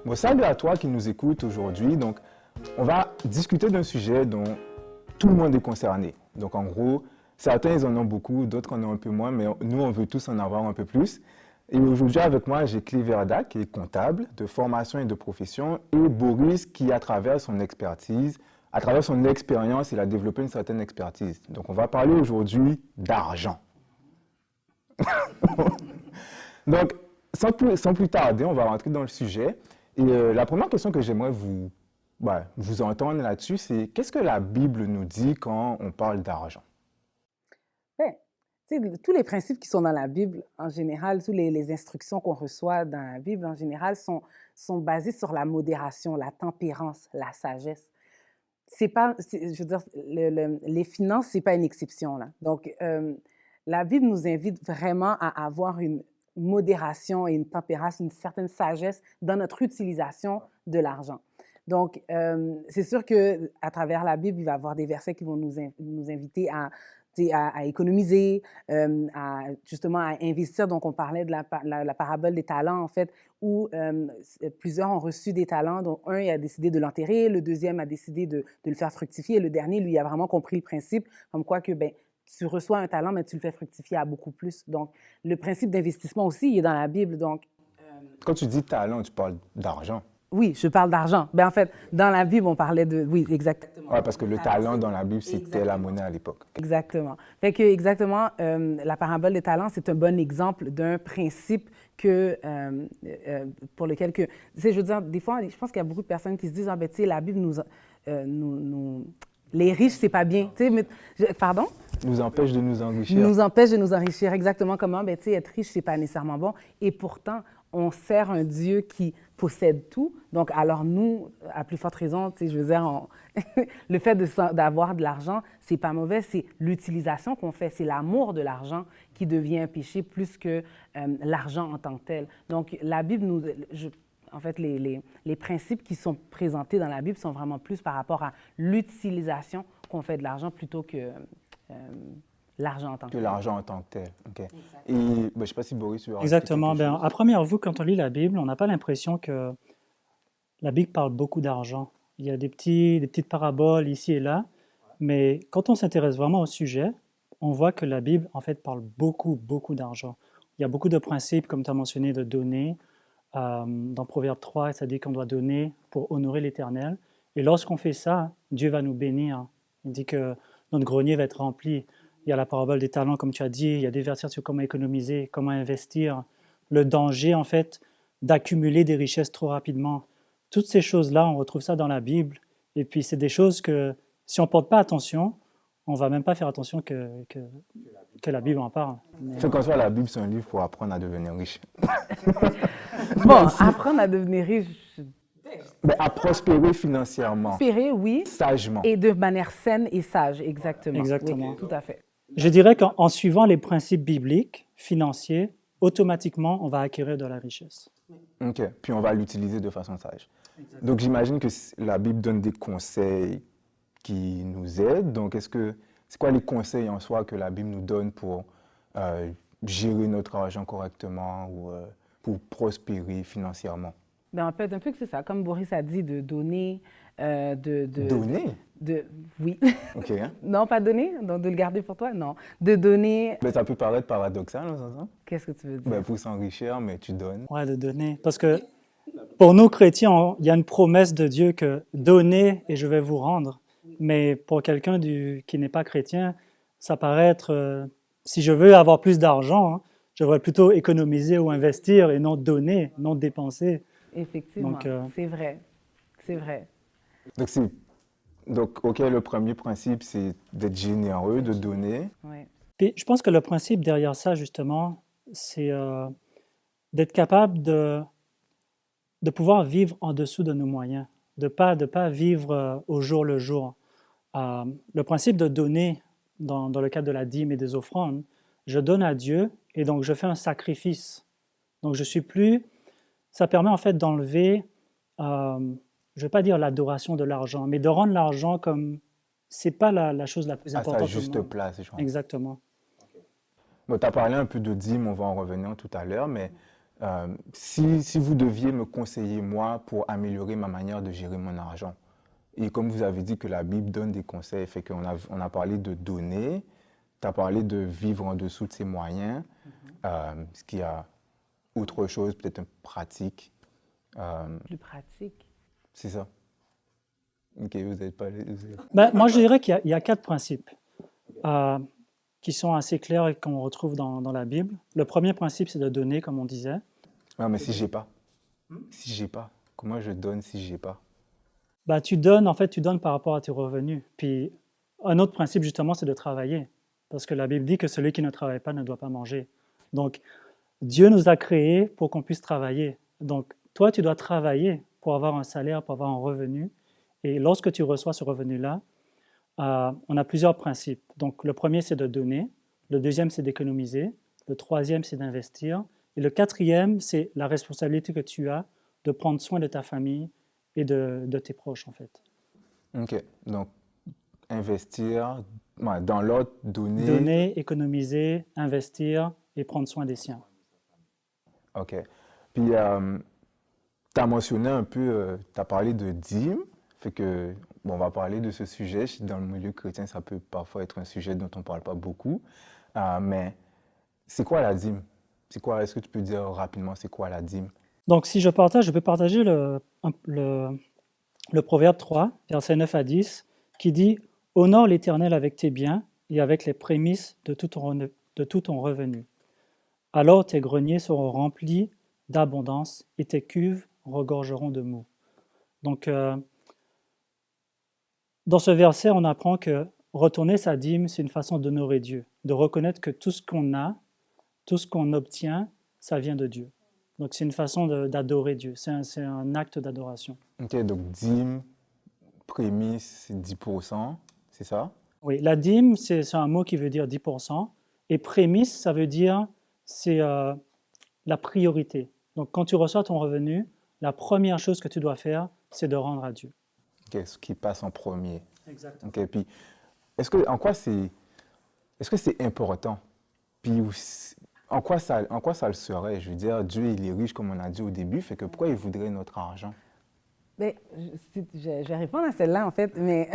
Bon, salut à toi qui nous écoute aujourd'hui. Donc, on va discuter d'un sujet dont tout le monde est concerné. Donc, en gros, certains ils en ont beaucoup, d'autres en ont un peu moins, mais nous, on veut tous en avoir un peu plus. Et aujourd'hui, avec moi, j'ai Clé Verda, qui est comptable de formation et de profession, et Boris, qui, à travers son expertise, à travers son expérience, il a développé une certaine expertise. Donc, on va parler aujourd'hui d'argent. Donc, sans plus tarder, on va rentrer dans le sujet. Et la première question que j'aimerais vous entendre là-dessus, c'est qu'est-ce que la Bible nous dit quand on parle d'argent? Ben, tous les principes qui sont dans la Bible, en général, toutes les instructions qu'on reçoit dans la Bible, en général, sont basées sur la modération, la tempérance, la sagesse. Je veux dire, les finances, c'est pas une exception, là. Donc, la Bible nous invite vraiment à avoir une modération et une tempérance, une certaine sagesse dans notre utilisation de l'argent. Donc, c'est sûr qu'à travers la Bible, il va y avoir des versets qui vont nous inviter à économiser, justement à investir. Donc, on parlait de la parabole des talents, en fait, où plusieurs ont reçu des talents, dont un a décidé de l'enterrer, le deuxième a décidé de le faire fructifier, et le dernier, lui, a vraiment compris le principe, comme quoi que, ben, tu reçois un talent, mais tu le fais fructifier à beaucoup plus. Donc, le principe d'investissement aussi, il est dans la Bible. Donc, Quand tu dis talent, tu parles d'argent. oui, je parle d'argent. Ben, en fait, dans la Bible, on parlait de... Oui, exactement. Oui, parce que le talent dans la Bible, c'était la monnaie à l'époque. Exactement. Fait que, exactement, la parabole des talents, c'est un bon exemple d'un principe pour lequel que... Tu sais, je veux dire, des fois, je pense qu'il y a beaucoup de personnes qui se disent, ah ben, tu sais, la Bible les riches, c'est pas bien. Tu sais, pardon? Nous empêche de nous enrichir. Nous empêche de nous enrichir, exactement. Comment, ben, tu sais, être riche, c'est pas nécessairement bon. Et pourtant, on sert un Dieu qui possède tout. Donc, alors nous, à plus forte raison, tu sais, je veux dire, le fait d'avoir de l'argent, c'est pas mauvais, c'est l'utilisation qu'on fait, c'est l'amour de l'argent qui devient un péché plus que l'argent en tant que tel. Donc, la Bible en fait, les principes qui sont présentés dans la Bible sont vraiment plus par rapport à l'utilisation qu'on fait de l'argent plutôt que l'argent en tant que tel. L'argent en tant que tel. OK. Et je ne sais pas si Boris, tu veux rajouter Exactement. quelque chose. À première vue, quand on lit la Bible, on n'a pas l'impression que la Bible parle beaucoup d'argent. Il y a des petites paraboles ici et là, mais quand on s'intéresse vraiment au sujet, on voit que la Bible, en fait, parle beaucoup, beaucoup d'argent. Il y a beaucoup de principes, comme tu as mentionné, de donner. Dans Proverbe 3, ça dit qu'on doit donner pour honorer l'Éternel. Et lorsqu'on fait ça, Dieu va nous bénir. Il dit que notre grenier va être rempli. Il y a la parabole des talents, comme tu as dit. Il y a des versets sur comment économiser, comment investir. Le danger, en fait, d'accumuler des richesses trop rapidement. Toutes ces choses-là, on retrouve ça dans la Bible. Et puis, c'est des choses que, si on ne porte pas attention, on ne va même pas faire attention que la Bible en parle. Fait qu'en soit, la Bible, c'est un livre pour apprendre à devenir riche. Bon, apprendre à devenir riche, Mais à prospérer financièrement. prospérer, oui, Sagement. et de manière saine et sage, exactement. Exactement. Oui, tout à fait. Je dirais qu'en suivant les principes bibliques, financiers, automatiquement, on va acquérir de la richesse. OK. Puis on va l'utiliser de façon sage. Donc j'imagine que la Bible donne des conseils qui nous aident. Donc c'est quoi les conseils en soi que la Bible nous donne pour gérer notre argent correctement ou pour prospérer financièrement? Ben, en fait, un peu que c'est ça. Comme Boris a dit, de donner, Donner? oui. OK. Hein? Non, pas donner, donc de le garder pour toi, non. De donner, Ben, ça peut paraître paradoxal, dans un sens. qu'est-ce que tu veux dire? Ben, pour s'enrichir, mais tu donnes. Ouais, de donner. Parce que pour nous chrétiens, il y a une promesse de Dieu que donnez et je vais vous rendre. Mais pour quelqu'un qui n'est pas chrétien, ça paraît être, si je veux avoir plus d'argent, hein, je devrais plutôt économiser ou investir et non donner, non dépenser. Effectivement, Donc, c'est vrai, c'est vrai. Donc, OK, le premier principe, c'est d'être généreux, de donner. Ouais. Puis, je pense que le principe derrière ça, justement, c'est d'être capable de pouvoir vivre en dessous de nos moyens, de pas vivre au jour le jour. Le principe de donner, dans le cadre de la dîme et des offrandes, je donne à Dieu et donc je fais un sacrifice. Donc je suis plus... Ça permet en fait d'enlever, je ne vais pas dire l'adoration de l'argent, mais de rendre l'argent comme... C'est pas la chose la plus À importante. sa juste place, je pense. Exactement. Bon, tu as parlé un peu de dîme, on va en revenir tout à l'heure, mais Si vous deviez me conseiller, moi, pour améliorer ma manière de gérer mon argent, et comme vous avez dit que la Bible donne des conseils, fait on a parlé de donner, tu as parlé de vivre en dessous de ses moyens, ce qui a autre chose, peut-être une pratique. Plus pratique. C'est ça. OK, vous n'êtes pas... Ben, moi, je dirais qu'il y a 4 principes qui sont assez clairs et qu'on retrouve dans la Bible. Le premier principe, c'est de donner, comme on disait. Non, mais si j'ai pas. Si j'ai pas, comment je donne si j'ai pas? Ben, tu donnes par rapport à tes revenus. Puis, un autre principe, justement, c'est de travailler. Parce que la Bible dit que celui qui ne travaille pas ne doit pas manger. Donc, Dieu nous a créés pour qu'on puisse travailler. Donc, toi, tu dois travailler pour avoir un salaire, pour avoir un revenu. Et lorsque tu reçois ce revenu-là, on a plusieurs principes. Donc, le premier, c'est de donner. Le deuxième, c'est d'économiser. Le troisième, c'est d'investir. Et le quatrième, c'est la responsabilité que tu as de prendre soin de ta famille et de tes proches, en fait. OK. Donc, investir, ouais, dans l'autre, donner... Donner, économiser, investir et prendre soin des siens. OK. Puis, tu as mentionné un peu, tu as parlé de dîme, fait que, bon, on va parler de ce sujet. Dans le milieu chrétien, ça peut parfois être un sujet dont on ne parle pas beaucoup. Mais c'est quoi la dîme? C'est quoi, est-ce que tu peux dire rapidement, c'est quoi la dîme? Donc, si je peux partager le Proverbe 3, versets 9 à 10, qui dit « Honore l'Éternel avec tes biens et avec les prémices de tout ton revenu. Alors tes greniers seront remplis d'abondance et tes cuves regorgeront de mou. » Donc, dans ce verset, on apprend que retourner sa dîme, c'est une façon d'honorer Dieu, de reconnaître que tout ce qu'on a, tout ce qu'on obtient, ça vient de Dieu. Donc, c'est une façon d'adorer Dieu. C'est un acte d'adoration. OK, donc dîme, prémisse, c'est 10%, c'est ça? Oui, la dîme, c'est un mot qui veut dire 10%. Et prémisse, ça veut dire, c'est la priorité. Donc, quand tu reçois ton revenu, la première chose que tu dois faire, c'est de rendre à Dieu. OK, ce qui passe en premier. Exactement. OK, puis, est-ce que c'est important? Puis, en quoi ça le serait? Je veux dire, Dieu, il est riche, comme on a dit au début, fait que pourquoi il voudrait notre argent? Bien, je vais répondre à celle-là, en fait, mais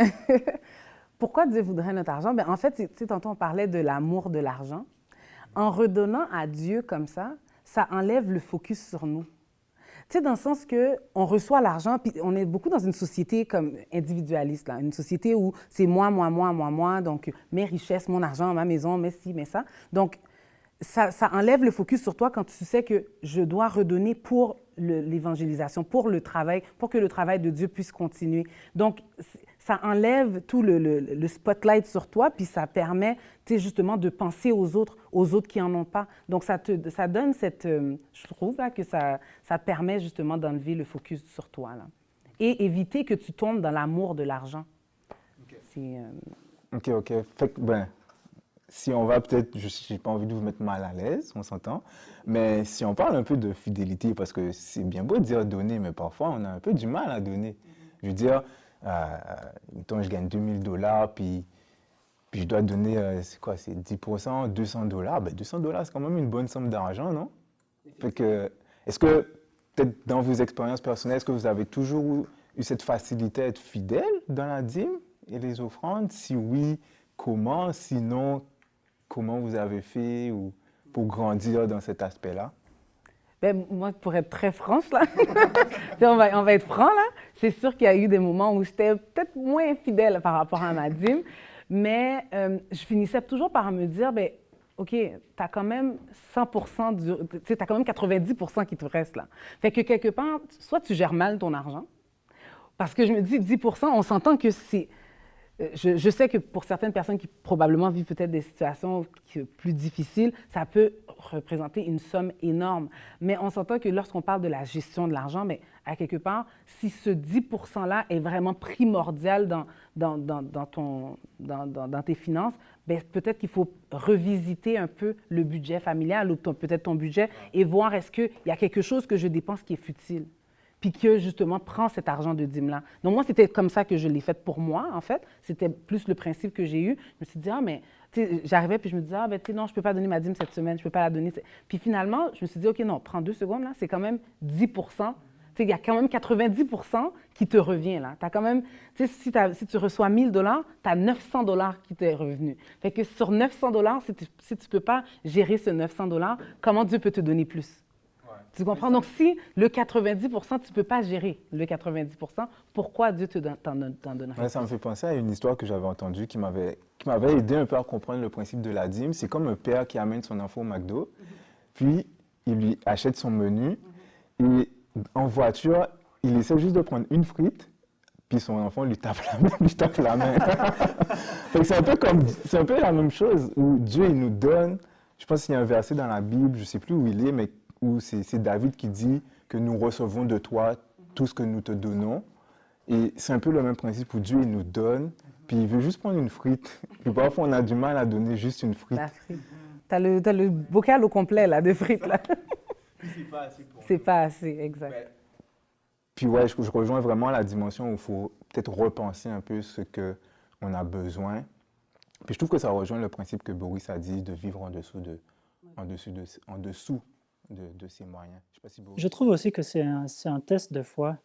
pourquoi Dieu voudrait notre argent? Bien, en fait, tu sais, tantôt, on parlait de l'amour de l'argent. En redonnant à Dieu comme ça enlève le focus sur nous. Tu sais, dans le sens qu'on reçoit l'argent, puis on est beaucoup dans une société comme individualiste, là, une société où c'est moi, moi, moi, moi, moi, donc mes richesses, mon argent, ma maison, mes ci, mes ça. Donc, ça enlève le focus sur toi quand tu sais que je dois redonner pour l'évangélisation, pour le travail, pour que le travail de Dieu puisse continuer. Donc, ça enlève tout le spotlight sur toi, puis ça permet, tu sais, justement, de penser aux autres qui n'en ont pas. Donc, ça donne cette... je trouve là, que ça permet justement d'enlever le focus sur toi, là. Et éviter que tu tombes dans l'amour de l'argent. OK. C'est... OK. Fait que, ben, si on va peut-être, je n'ai pas envie de vous mettre mal à l'aise, on s'entend, mais si on parle un peu de fidélité, parce que c'est bien beau de dire donner, mais parfois on a un peu du mal à donner. Je veux dire, mettons, je gagne $2000, puis je dois donner, c'est quoi, c'est 10%, $200. Ben, $200, c'est quand même une bonne somme d'argent, non? Fait que, est-ce que, peut-être dans vos expériences personnelles, est-ce que vous avez toujours eu cette facilité à être fidèle dans la dîme et les offrandes? Si oui, comment? Sinon, comment vous avez fait pour grandir dans cet aspect-là? Bien, moi, pour être très franche, là, on va être franc, là, c'est sûr qu'il y a eu des moments où j'étais peut-être moins fidèle par rapport à ma dîme, mais je finissais toujours par me dire, bien, OK, tu as quand même 100%, tu sais, tu as quand même 90% qui te reste, là. Fait que quelque part, soit tu gères mal ton argent, parce que je me dis 10%, on s'entend que c'est... Je sais que pour certaines personnes qui probablement vivent peut-être des situations plus difficiles, ça peut représenter une somme énorme. Mais on s'entend que lorsqu'on parle de la gestion de l'argent, mais à quelque part, si ce 10%-là est vraiment primordial dans tes finances, bien, peut-être qu'il faut revisiter un peu le budget familial ou peut-être ton budget et voir est-ce qu'il y a quelque chose que je dépense qui est futile. puis que justement prends cet argent de dîme-là. Donc moi, c'était comme ça que je l'ai fait pour moi, en fait. C'était plus le principe que j'ai eu. Je me suis dit, ah, mais j'arrivais puis je me disais, ah, ben, tu sais, non, je ne peux pas donner ma dîme cette semaine, je ne peux pas la donner. Puis finalement, je me suis dit, OK, non, prends 2 secondes, là, c'est quand même 10 il y a quand même 90 qui te revient, là. T'as quand même, si tu reçois 1 000 $, tu as 900 $ qui t'est revenu. Fait que sur 900 $, si tu ne peux pas gérer ce 900 $, comment Dieu peut te donner plus? Tu comprends? Donc, si le 90 tu ne peux pas gérer le 90 pourquoi Dieu t'en donnerait? Ouais, ça me fait penser à une histoire que j'avais entendue qui m'avait aidé un peu à comprendre le principe de la dîme. C'est comme un père qui amène son enfant au McDo, puis il lui achète son menu, et en voiture, il essaie juste de prendre une frite, puis son enfant lui tape la main. Fait que c'est un peu la même chose, où Dieu, il nous donne, je pense qu'il y a un verset dans la Bible, je ne sais plus où il est, mais où c'est David qui dit que nous recevons de toi tout ce que nous te donnons. Et c'est un peu le même principe où Dieu, il nous donne, puis il veut juste prendre une frite. Puis parfois, on a du mal à donner juste une frite. La frite. T'as le bocal au complet, là, de frites, là. C'est pas assez pour C'est pas assez, exact. Ouais. Puis ouais, je rejoins vraiment la dimension où il faut peut-être repenser un peu ce qu'on a besoin. Puis je trouve que ça rejoint le principe que Boris a dit de vivre en dessous de ses moyens. Je sais pas si Boris... Je trouve aussi que c'est un test de foi.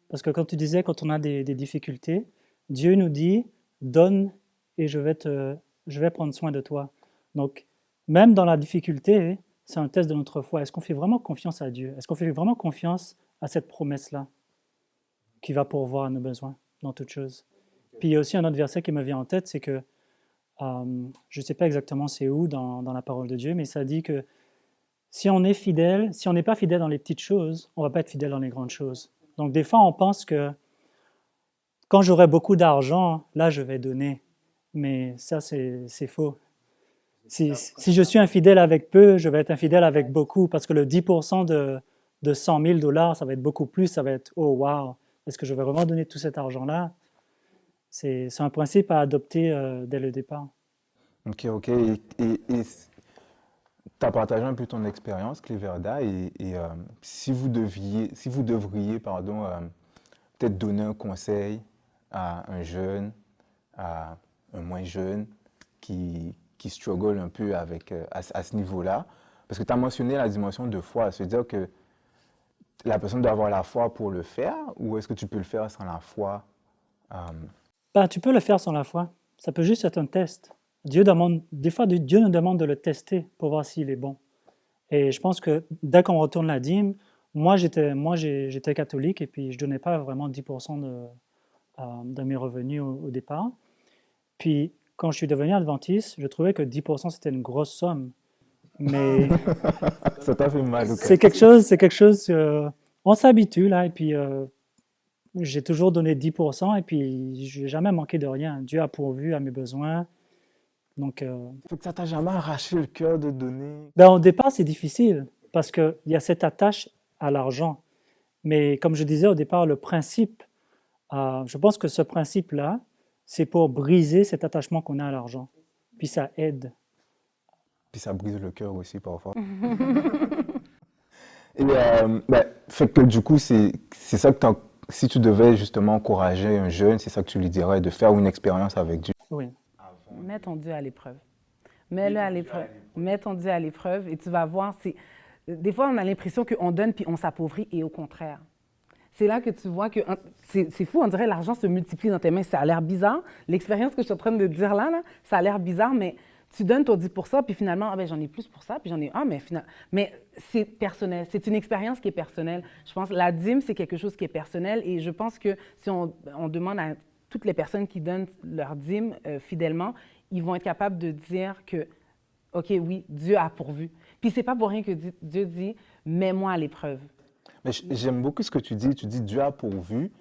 Parce que comme tu disais, quand on a des difficultés, Dieu nous dit « donne et je vais prendre soin de toi ». Donc, même dans la difficulté, c'est un test de notre foi. Est-ce qu'on fait vraiment confiance à Dieu? Est-ce qu'on fait vraiment confiance à cette promesse-là qui va pourvoir à nos besoins dans toutes choses? Puis il y a aussi un autre verset qui me vient en tête, c'est que, je ne sais pas exactement c'est où dans la parole de Dieu, mais ça dit que si on est fidèle, si on n'est pas fidèle dans les petites choses, on ne va pas être fidèle dans les grandes choses. Donc des fois, on pense que quand j'aurai beaucoup d'argent, là, je vais donner. Mais ça, c'est faux. Si je suis infidèle avec peu, je vais être infidèle avec beaucoup, parce que le 10% de 100 000 $, ça va être beaucoup plus, ça va être « oh, wow, est-ce que je vais vraiment donner tout cet argent-là » C'est un principe à adopter dès le départ. OK. Et tu as partagé un peu ton expérience, Cléverda, et si vous devriez peut-être donner un conseil à un jeune, à un moins jeune, qui struggle un peu à ce niveau-là, parce que tu as mentionné la dimension de foi, c'est-à-dire que la personne doit avoir la foi pour le faire, ou est-ce que tu peux le faire sans la foi? Tu peux le faire sans la foi. Ça peut juste être un test. Des fois, Dieu nous demande de le tester pour voir s'il est bon. Et je pense que dès qu'on retourne la dîme, moi j'étais catholique et puis je ne donnais pas vraiment 10% de mes revenus au départ. Puis quand je suis devenu adventiste, je trouvais que 10% c'était une grosse somme. Mais ça t'a fait mal, c'est quelque chose, on s'habitue là, et puis j'ai toujours donné 10%, et puis je n'ai jamais manqué de rien. Dieu a pourvu à mes besoins. Donc, ça t'a jamais arraché le cœur de donner? Au départ, c'est difficile, parce qu'il y a cette attache à l'argent. Mais comme je disais au départ, le principe, je pense que ce principe-là, c'est pour briser cet attachement qu'on a à l'argent. Puis ça aide. Puis ça brise le cœur aussi parfois. Et fait que du coup, c'est ça que si tu devais justement encourager un jeune, c'est ça que tu lui dirais, de faire une expérience avec Dieu. Oui. Mets ton Dieu à l'épreuve. Mets-le à l'épreuve. Mets ton Dieu à l'épreuve et tu vas voir. Des fois, on a l'impression qu'on donne puis on s'appauvrit, et au contraire. C'est là que tu vois que c'est fou, on dirait que l'argent se multiplie dans tes mains. Ça a l'air bizarre. L'expérience que je suis en train de dire là, ça a l'air bizarre, mais tu donnes ton 10%, puis finalement, j'en ai plus pour ça, puis j'en ai mais c'est personnel. C'est une expérience qui est personnelle. Je pense que la dîme, c'est quelque chose qui est personnel, et je pense que si on demande à toutes les personnes qui donnent leur dîme fidèlement, ils vont être capables de dire que, OK, oui, Dieu a pourvu. Puis c'est pas pour rien que Dieu dit « mets-moi à l'épreuve ». Mais j'aime beaucoup ce que tu dis. Tu dis Dieu a pourvu,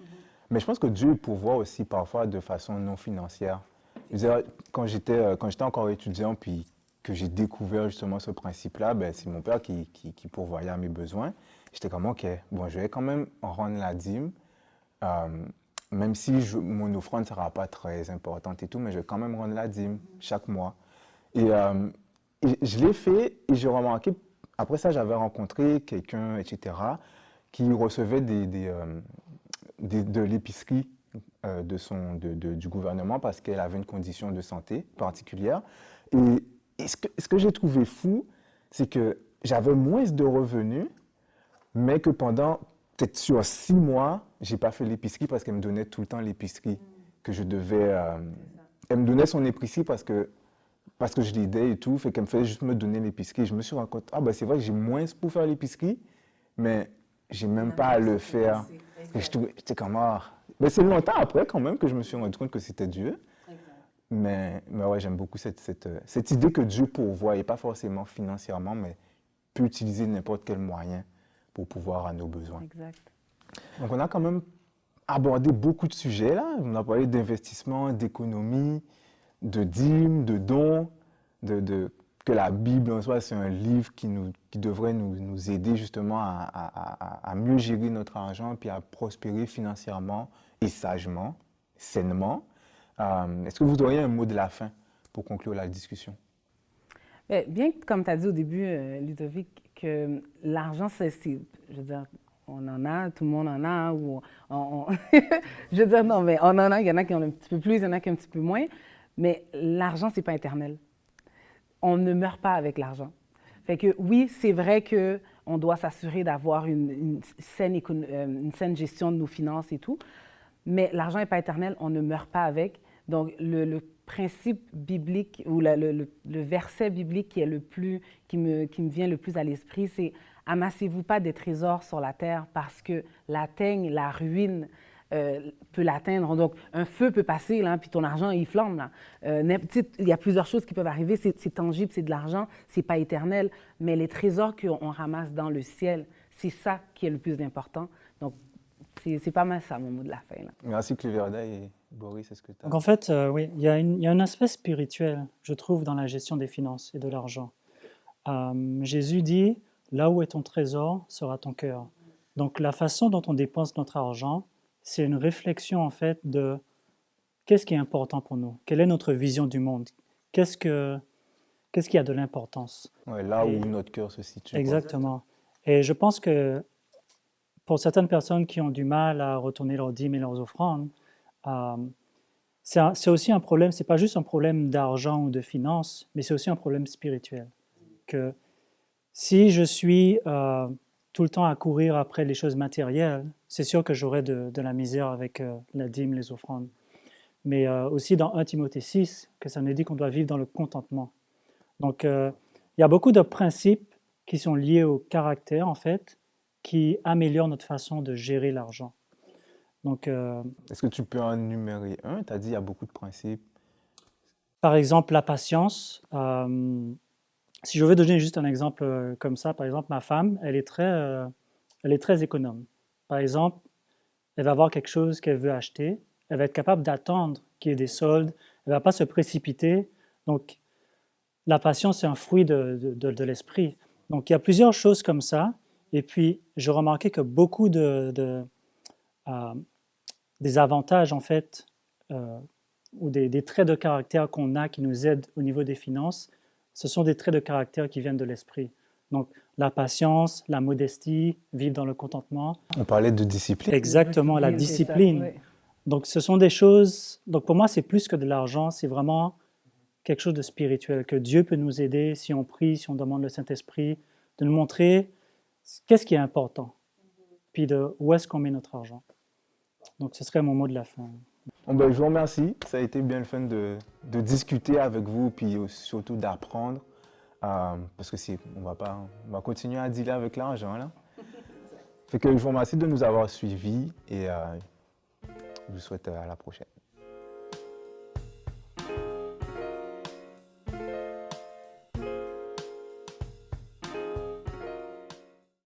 mais je pense que Dieu pourvoit aussi parfois de façon non financière. Je veux dire, quand j'étais encore étudiant, puis que j'ai découvert justement ce principe-là, c'est mon père qui pourvoyait à mes besoins. J'étais comme, OK, bon, je vais quand même rendre la dîme, même si mon offrande ne sera pas très importante et tout, mais je vais quand même rendre la dîme chaque mois. Et je l'ai fait, et j'ai remarqué, après ça, j'avais rencontré quelqu'un, etc., qui recevait de l'épicerie du gouvernement parce qu'elle avait une condition de santé particulière. Et ce que j'ai trouvé fou, c'est que j'avais moins de revenus, mais que pendant peut-être sur 6 mois, je n'ai pas fait l'épicerie parce qu'elle me donnait tout le temps l'épicerie que je devais... elle me donnait son épicerie parce que je l'aidais et tout, fait qu'elle me faisait juste me donner l'épicerie. Je me suis rendu compte, c'est vrai que j'ai moins pour faire l'épicerie, mais j'ai même pas à le faire. Et j'étais comme, mais c'est longtemps après quand même que je me suis rendu compte que c'était Dieu. Mais ouais, j'aime beaucoup cette idée que Dieu pourvoit, et pas forcément financièrement, mais peut utiliser n'importe quel moyen pour pouvoir à nos besoins. Exact. Donc on a quand même abordé beaucoup de sujets là. On a parlé d'investissement, d'économie, de dîmes, de dons, que la Bible en soi, c'est un livre qui devrait nous aider justement à mieux gérer notre argent puis à prospérer financièrement et sagement, sainement. Est-ce que vous auriez un mot de la fin pour conclure la discussion? Bien que, comme tu as dit au début, Ludovic, que l'argent, je veux dire, on en a, tout le monde en a, je veux dire, non, mais on en a, il y en a qui en ont un petit peu plus, il y en a qui ont un petit peu moins, mais l'argent, c'est pas éternel. On ne meurt pas avec l'argent. Fait que oui, c'est vrai qu'on doit s'assurer d'avoir une saine gestion de nos finances et tout, mais l'argent n'est pas éternel, on ne meurt pas avec. Donc, le principe biblique ou le verset biblique qui me vient le plus à l'esprit, c'est « Amassez-vous pas des trésors sur la terre parce que la teigne, la ruine peut l'atteindre. » Donc, un feu peut passer, là, puis ton argent, il flambe. Là. Il y a plusieurs choses qui peuvent arriver. C'est tangible, c'est de l'argent, c'est pas éternel. Mais les trésors qu'on ramasse dans le ciel, c'est ça qui est le plus important. Donc, c'est pas mal ça, mon mot de la fin. Là. Merci, Cliverda et Boris, est-ce que tu as... Donc en fait, oui, il y a un aspect spirituel, je trouve, dans la gestion des finances et de l'argent. Jésus dit, là où est ton trésor, sera ton cœur. Donc la façon dont on dépense notre argent, c'est une réflexion en fait de qu'est-ce qui est important pour nous, quelle est notre vision du monde, qu'est-ce qui a de l'importance. Ouais, là où notre cœur se situe. Exactement. Et je pense que pour certaines personnes qui ont du mal à retourner leurs dîmes et leurs offrandes, c'est aussi un problème, c'est pas juste un problème d'argent ou de finances, mais c'est aussi un problème spirituel. Que si je suis tout le temps à courir après les choses matérielles, c'est sûr que j'aurai de la misère avec la dîme, les offrandes. Mais aussi dans 1 Timothée 6, que ça nous dit qu'on doit vivre dans le contentement. Donc, il y a beaucoup de principes qui sont liés au caractère, en fait, qui améliorent notre façon de gérer l'argent. Donc, est-ce que tu peux en énumérer un? Tu as dit qu'il y a beaucoup de principes. Par exemple, la patience. Si je veux donner juste un exemple comme ça, par exemple, ma femme, elle est très économe. Par exemple, elle va avoir quelque chose qu'elle veut acheter, elle va être capable d'attendre qu'il y ait des soldes, elle ne va pas se précipiter. Donc, la patience, c'est un fruit de l'esprit. Donc, il y a plusieurs choses comme ça. Et puis, j'ai remarqué que beaucoup des avantages, en fait, ou des traits de caractère qu'on a qui nous aident au niveau des finances, ce sont des traits de caractère qui viennent de l'esprit. Donc, la patience, la modestie, vivre dans le contentement. On parlait de discipline. Exactement, la discipline. Oui. Donc, ce sont des choses... Donc, pour moi, c'est plus que de l'argent, c'est vraiment quelque chose de spirituel, que Dieu peut nous aider si on prie, si on demande le Saint-Esprit, de nous montrer qu'est-ce qui est important, puis où est-ce qu'on met notre argent. Donc, ce serait mon mot de la fin. Bon, je vous remercie. Ça a été bien le fun de discuter avec vous, puis surtout d'apprendre. Parce que on va continuer à dealer avec l'argent, là. Fait que je vous remercie de nous avoir suivis et je vous souhaite à la prochaine.